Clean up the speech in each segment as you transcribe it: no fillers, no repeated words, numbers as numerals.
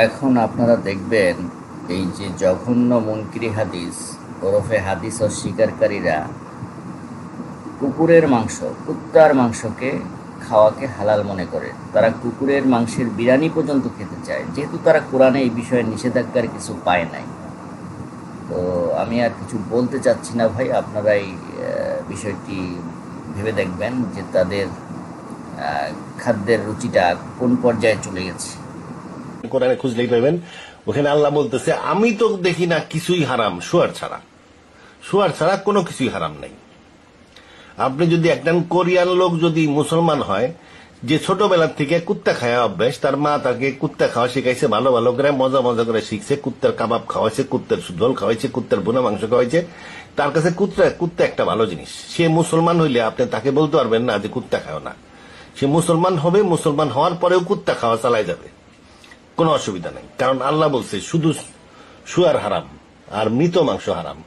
এখন আপনারা দেখবেন এই যে জঘন্য মুনকিরি হাদিস ওরফে হাদিস অস্বীকারীরা কুকুরের মাংস, কুত্তার মাংসকে খাওয়াকে হালাল মনে করে। তারা কুকুরের মাংসের বিরিয়ানি পর্যন্ত খেতে চায়, যেহেতু তারা কোরআনে এই বিষয়ে নিষেধাজ্ঞার কিছু পায় নাই। তো আমি আর কিছু বলতে চাচ্ছি না ভাই, আপনারা এই বিষয়টি ভেবে দেখবেন যে তাদের খাদ্যের রুচিটা কোন পর্যায়ে চলে গেছে। কোরআনে খুঁজলেই পাবেন, ওখানে আল্লাহ বলতেছে আমি তো দেখি না কিছুই হারাম শুয়ার ছাড়া, শুয়ার ছাড়া কোনো কিছুই হারাম নাই। আপনি যদি একজন কোরিয়ান লোক যদি মুসলমান হয়, যে ছোটবেলার থেকে কুত্তা খাওয়া অভ্যাস, তার মা তাকে কুত্তা খাওয়া শিখাইছে, ভালো ভালো করে মজা মজা করে শিখছে, কুত্তার কাবাব খাওয়াইছে, কুত্তার ঝোল খাওয়াইছে, কুত্তার বোনা মাংস খাওয়াইছে, তার কাছে কুত্তা একটা ভালো জিনিস। সে মুসলমান হইলে আপনি তাকে বলতে পারবেন না যে কুত্তা খাও না। সে মুসলমান হবে, মুসলমান হওয়ার পরেও কুত্তা খাওয়া চালাই যাবে, কোনো অসুবিধা নেই। কারণ আল্লাহ বলছে শুধু শুয়ার হারাম আর মৃত মাংস হারাম।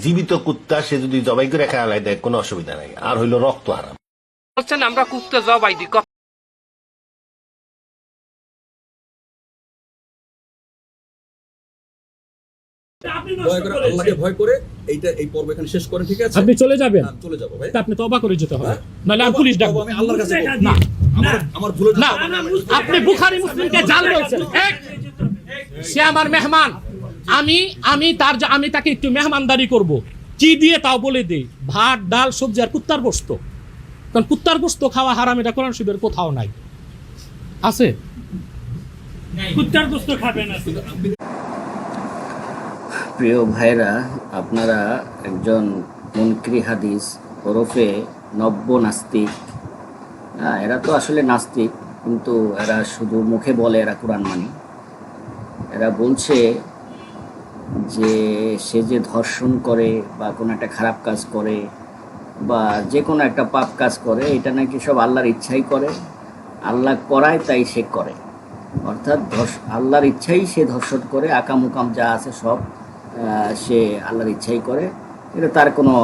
জীবিত কুত্তা সে যদি জবাই করে খাওয়ালাই দেয় কোনো অসুবিধা নেই। আর হইল রক্ত হারাম। বলছেন আমরা কুত্তা জবাই দিই, আল্লাহকে ভয় করে এই পর্ব এখানে শেষ করে, ঠিক আছে? আপনি চলে যাবেন? চলে যাবো ভাই। তা আপনি তওবা করে যেতে হবে, নাহলে আমি পুলিশ ডাকবো। আমি আল্লাহর কাছে না আমার ভুল না, আপনি বুখারী মুসলিমকে জাল বলছেন। সে আমার মেহমান, আমি তাকে একটু মেহমানদারি করব, কি দিয়ে তাও বলে দেই, ভাত ডাল সবজি আর কুত্তার গোশত। কারণ কুত্তার গোশত খাওয়া হারাম, এটা কোরআন শরীফের কোথাও নাই। আছে কুত্তার গোশত খাবে না। প্রিয় ভাইরা, আপনারা একজন মুনকিরি হাদিস ওরফে নব্য নাস্তিক, এরা তো আসলে নাস্তিক, কিন্তু এরা শুধু মুখে বলে এরা কোরআন মানি। এরা বলছে যে সে যে ধর্ষণ করে বা কোনো একটা খারাপ কাজ করে বা যে কোনো একটা পাপ কাজ করে, এটা নাকি সব আল্লাহর ইচ্ছাই করে, আল্লাহ করায় তাই সে করে। অর্থাৎ আল্লাহর ইচ্ছাই সে ধর্ষণ করে, আকাম উকাম যা আছে সব সে আল্লাহর ইচ্ছাই করে, এটা তার কোনো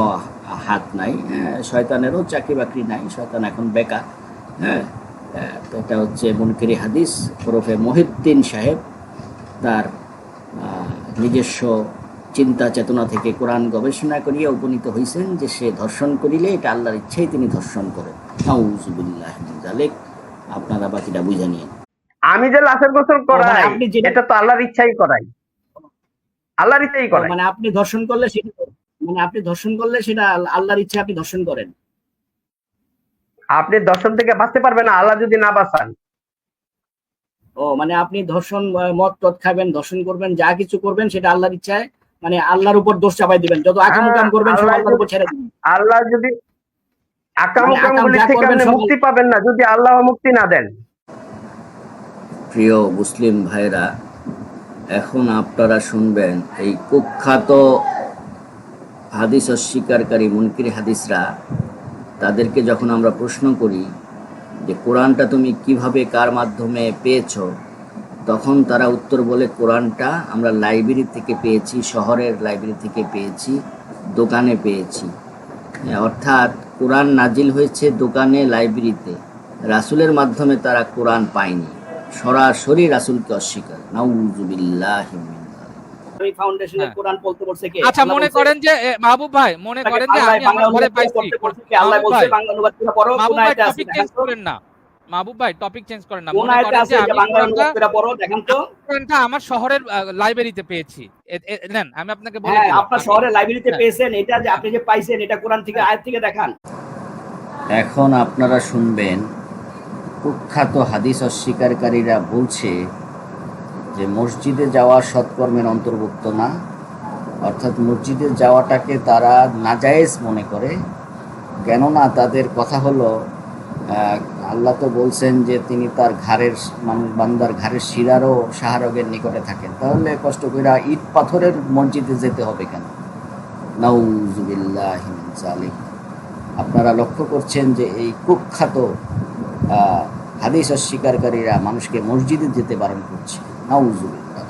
হাত নাই। শয়তানেরও চাকরি বাকরি নাই, শয়তান এখন বেকার। তো এটা হচ্ছে মুনকিরি হাদিস ওরফে মহিউদ্দিন সাহেব তার নিজস্ব চিন্তা চেতনা থেকে কোরআন গবেষণা করিয়া উপনীত হয়েছেন যে সে ধর্ষণ করিলে এটা আল্লাহর ইচ্ছাই তিনি ধর্ষণ করেন। নাউযুবিল্লাহি মিন যালিক। আপনারা বাকিটা বুঝে নিন। আমি যে লাশের গোসল করাই, এটা তো আল্লাহর ইচ্ছাই করাই, আল্লাহর ইচ্ছাই করাই। মানে আপনি ধর্ষণ করলে সেটা আল্লাহর ইচ্ছা আপনি ধর্ষণ করেন। আপনি দর্শন থেকে বাঁচতে পারবেন না আল্লাহ যদি না বাঁচান। মানে আপনি ধর্ষণ, মদ টদ খাবেন, ধর্ষণ করবেন, যা কিছু করবেন সেটা আল্লাহর ইচ্ছায়, মানে আল্লাহর উপর দোষ চাপাই দিবেন, যত আকাম উকাম করবেন সব আল্লাহর উপর ছেড়ে দিবেন। আল্লাহ যদি আকাম উকামগুলি থেকে আপনি মুক্তি পাবেন না যদি আল্লাহ মুক্তি না দেন। প্রিয় মুসলিম ভাইরা, এখন আপনারা শুনবেন এই কুখ্যাত হাদিস অস্বীকারী মুনকির হাদিসরা, তাদেরকে যখন আমরা প্রশ্ন করি যে কোরআনটা তুমি কিভাবে কার মাধ্যমে পেয়েছ, তখন তারা উত্তর বলে কোরআনটা আমরা লাইব্রেরি থেকে পেয়েছি, শহরের লাইব্রেরি থেকে পেয়েছি, দোকানে পেয়েছি। অর্থাৎ কোরআন নাজিল হয়েছে দোকানে, লাইব্রেরিতে, রাসূলের মাধ্যমে তারা কোরআন পায়নি, সরাসরি রাসূলকে অস্বীকার। নাউযুবিল্লাহি মিন যালিক। ফাউন্ডেশনের কোরআন বলতে বলছে কে? আচ্ছা মনে করেন যে মাহবুব ভাই, মনে করেন যে আমি আমার ঘরে পাইছি, আল্লাহ বলছে বাংলা অনুবাদ করে পড়ো, কোন আয়াতে আছে টপিক চেঞ্জ করেন না মাহবুব ভাই, টপিক চেঞ্জ করেন না। কোন আয়াতে আছে যে বাংলা অনুবাদ করে পড়ো দেখান তো। কোরআনটা আমার শহরের লাইব্রেরিতে পেয়েছি, নেন আমি আপনাকে বলে হ্যাঁ, দিলাম। আপনার শহরের লাইব্রেরিতে পেয়েছেন, এটা যে আপনি যে পাইছেন এটা কোরআন থেকে, আয়াত থেকে দেখান। এখন আপনারা শুনবেন কুখ্যাত হাদিস অস্বীকারীরা বলছে যে মসজিদে যাওয়া সৎকর্মের অন্তর্ভুক্ত না, অর্থাৎ মসজিদে যাওয়াটাকে তারা নাজায়েজ মনে করে। কেননা তাদের কথা হলো আল্লাহ তো বলছেন যে তিনি তার বান্দার ঘাড়ের শিরারও শাহরগের নিকটে থাকেন, তাহলে কষ্ট করে ইট পাথরের মসজিদে যেতে হবে কেন? নাউযুবিল্লাহি মিন যালিক। আপনারা লক্ষ্য করছেন যে এই কুখ্যাত হাদিস অস্বীকারীরা মানুষকে মসজিদে যেতে বারণ করছে। নাউযুবিল্লাহ।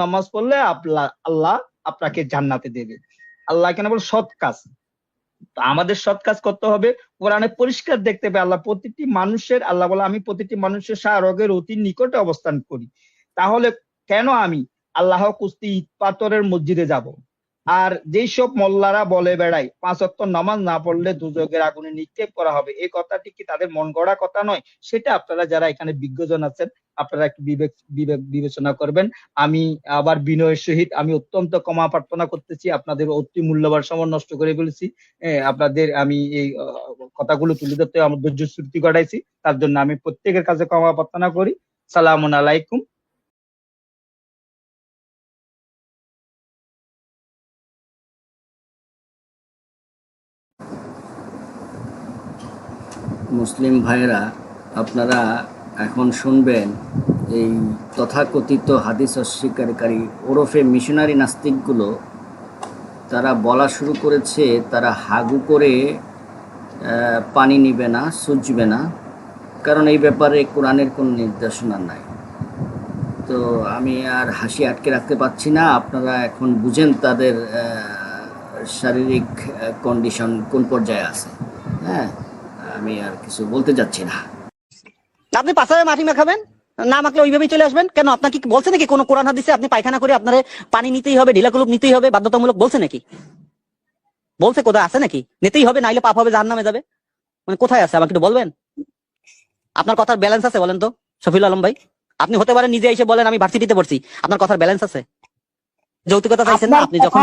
নামাজ পড়লে আল্লাহ আপনাকে জান্নাতে দেবে। আল্লাহ কেন বল সৎ কাজ, তো আমাদের সৎ কাজ করতে হবে। কোরআনে পরিষ্কার দেখতে পাই আল্লাহ প্রতিটি মানুষের, আল্লাহ বলে আমি প্রতিটি মানুষের শাহরগের অতি নিকটে অবস্থান করি। তাহলে কেন আমি আল্লাহ কুস্তি ইট পাথরের মসজিদে যাব? আর যেই সব মোল্লারা বলে বেড়ায় 5 ওয়াক্ত নামাজ না পড়লে দুজকের আগুনে নিক্ষেপ করা হবে, এই কথাটি কি তাদের মন গড়া কথা নয়? সেটা আপনারা যারা এখানে বিজ্ঞজন আছেন আপনারা একটু বিবেচনা করবেন। আমি আবার বিনয়ের সহিত আমি অত্যন্ত ক্ষমা প্রার্থনা করতেছি, আপনাদের অতি মূল্যবান সময় নষ্ট করে ফেলেছি। আপনাদের আমি এই কথাগুলো তুলে ধরতে আমার ধৈর্য শ্রুতি ঘটাইছি, তার জন্য আমি প্রত্যেকের কাছে ক্ষমা প্রার্থনা করি। সালামুন আলাইকুম। মুসলিম ভাইরা, আপনারা এখন শুনবেন এই তথাকথিত হাদিস অস্বীকারী ওরফে মিশনারি নাস্তিকগুলো, তারা বলা শুরু করেছে তারা হাগু করে পানি নিবে না, সুজবে না, কারণ এই ব্যাপারে কোরআনের কোনো নির্দেশনা নাই। তো আমি আর হাসি আটকে রাখতে পারছি না, আপনারা এখন বুঝেন তাদের শারীরিক কন্ডিশন কোন পর্যায়ে আছে। হ্যাঁ, আমি আর কিছু বলতে যাচ্ছি না। আপনি পাশায় মাটি মাখাবেন না, মাখলে ওইভাবেই চলে আসবেন কেন? আপনাকে কি বলছে নাকি কোন কোরআন হাদিসে আপনি পায়খানা করে আপনার পানি নিতেই হবে, ঢিলাকুলুপ নিতেই হবে বাধ্যতামূলক বলছে নাকি? বলছে কোথায় আছে নাকি? নিতেই হবে, নাইলে পাপ হবে, জাহান্নামে যাবে, মানে কোথায় আছে আমাকে একটু বলবেন? আপনার কথার ব্যালেন্স আছে বলেন তো শফিউল আলম ভাই? আপনি হতে পারে নিজে এসে বলেন আমি ভার্সিটিতে পড়ছি, আপনার কথার ব্যালেন্স আছে? যৌতুকতা চাইছেন না আপনি যখন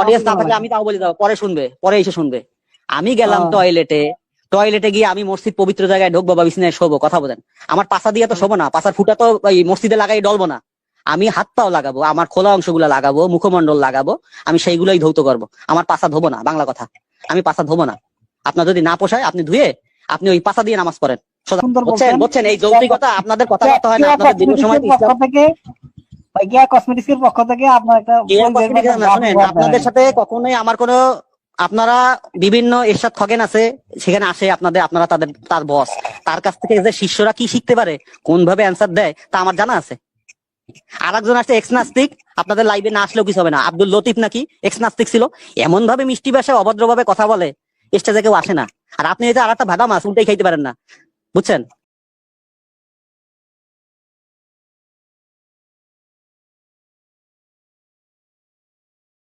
অডিয়েন্স না থাকলে আমি তাও বলে যাবো, পরে শুনবে, পরে এসে শুনবে। আমি গেলাম টয়লেটে গিয়ে আমি মসজিদ পবিত্র জায়গায় ঢুকবো বা বিছানায় শোবো, কথা বলেন। আমার পাশা দিয়ে তো শোবো না, পাশার ফুটা তো এই মসজিদে লাগাই ডলবো না। আমি হাত পাও লাগাবো, আমার খোলা অংশগুলো লাগাবো, মুখমন্ডল লাগাবো, আমি সেইগুলোই ধৌত করবো। আমার পাশা ধোবো না, বাংলা কথা, আমি পাশা ধোবো না। আপনার যদি না পোষায় আপনি ধুয়ে আপনি ওই পাশা দিয়ে নামাজ পড়েন। বুঝছেন এই যৌক্তিকতা আপনাদের কথাবার্তা হয় না, আপনাদের দীর্ঘ সময় আপনাদের সাথে কখনোই আমার কোনো, আপনারা বিভিন্ন এরশাদ খগেন আছে সেখানে আসে আপনারা তার বস, তার কাছ থেকে যে শিষ্যরা কি শিখতে পারে, কোন ভাবে অ্যান্সার দেয় তা আমার জানা আছে। আর একজন আসছে এক্স নাস্তিক, আপনাদের লাইভে না আসলেও কিছু হবে না, আব্দুল লতিফ নাকি এক্স নাস্তিক ছিল, এমন ভাবে মিষ্টি ভাষায় অভদ্রভাবে কথা বলে স্টেজে কেউ আসে না। আর আপনি এই যে আর একটা ভাদা মাছ উল্টাই খাইতে পারেন না, বুঝছেন?